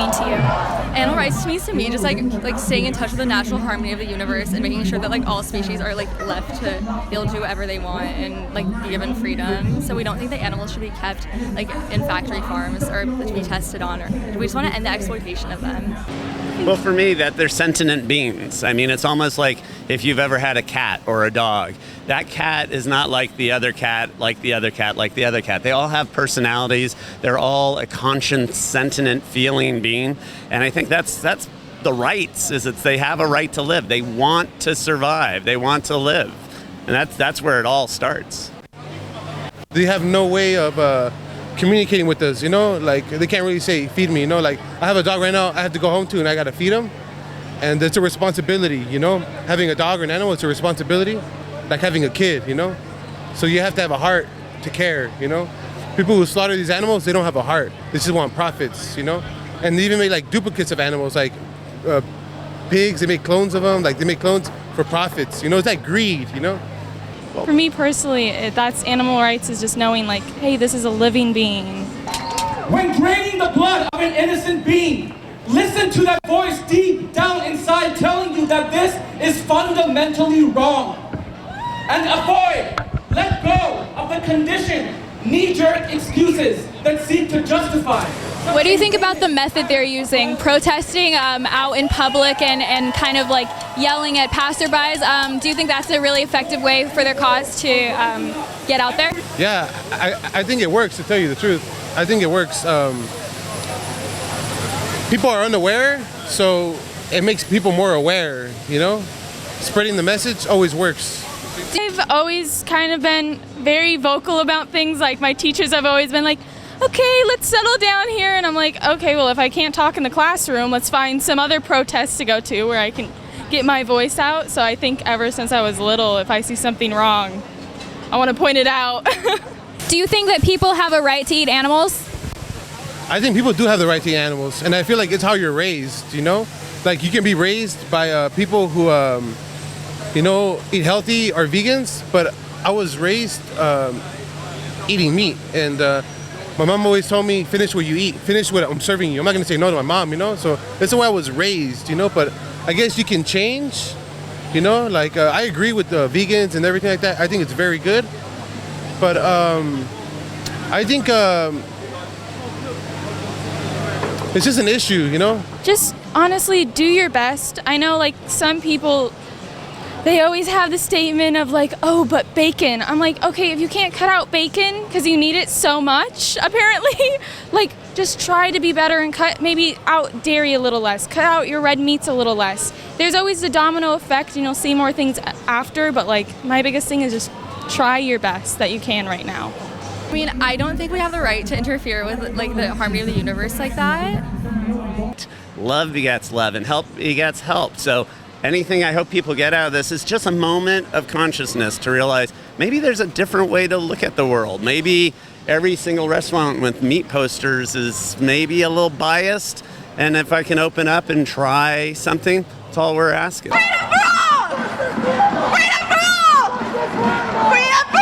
mean to you? Animal rights means to me just like staying in touch with the natural harmony of the universe and making sure that like all species are like left to be able to do whatever they want and like be given freedom. So we don't think that animals should be kept like in factory farms or to be tested on, or we just want to end the exploitation of them. Well, for me, that they're sentient beings. I mean, it's almost like if you've ever had a cat or a dog. That cat is not like the other cat, like the other cat, like the other cat. They all have personalities. They're all a conscious, sentient, feeling being. And I think that's the rights, is that they have a right to live. They want to survive. They want to live. And that's where it all starts. They have no way of communicating with us, you know? Like, they can't really say, feed me, you know? Like, I have a dog right now I have to go home to and I got to feed him. And it's a responsibility, you know? Having a dog or an animal, it's a responsibility. Like having a kid, you know? So you have to have a heart to care, you know? People who slaughter these animals, they don't have a heart. They just want profits, you know? And they even make like duplicates of animals, like pigs, they make clones of them. Like they make clones for profits, you know? It's like greed, you know? For me personally, that's animal rights is just knowing like, hey, this is a living being. When draining the blood of an innocent being, listen to that voice deep down inside telling you that this is fundamentally wrong. And avoid, let go of the conditioned, knee-jerk excuses that seek to justify. What do you think about the method they're using, protesting out in public and kind of like yelling at passerbys? Do you think that's a really effective way for their cause to get out there? Yeah, I think it works, to tell you the truth. I think it works. People are unaware, so it makes people more aware, you know? Spreading the message always works. I've always kind of been very vocal about things. Like my teachers have always been like, okay, let's settle down here. And I'm like, okay, well, if I can't talk in the classroom, let's find some other protests to go to where I can get my voice out. So I think ever since I was little, if I see something wrong, I want to point it out. Do you think that people have a right to eat animals? I think people do have the right to eat animals. And I feel like it's how you're raised, you know? Like you can be raised by people who, you know, eat healthy or vegans, but I was raised eating meat. And my mom always told me, finish what you eat, finish what I'm serving you. I'm not gonna say no to my mom, you know? So that's the way I was raised, you know? But I guess you can change, you know? Like, I agree with the vegans and everything like that. I think it's very good. But I think it's just an issue, you know? Just honestly do your best. I know like some people, they always have the statement of like, oh, but bacon. I'm like, okay, if you can't cut out bacon because you need it so much, apparently, like just try to be better and cut maybe out dairy a little less, cut out your red meats a little less. There's always the domino effect and you'll see more things after, but like my biggest thing is just try your best that you can right now. I mean, I don't think we have the right to interfere with like the harmony of the universe like that. Love begets love and help begets help. So anything I hope people get out of this is just a moment of consciousness to realize maybe there's a different way to look at the world. Maybe every single restaurant with meat posters is maybe a little biased. And if I can open up and try something, that's all we're asking. Freedom for all! Freedom for all! Freedom for all!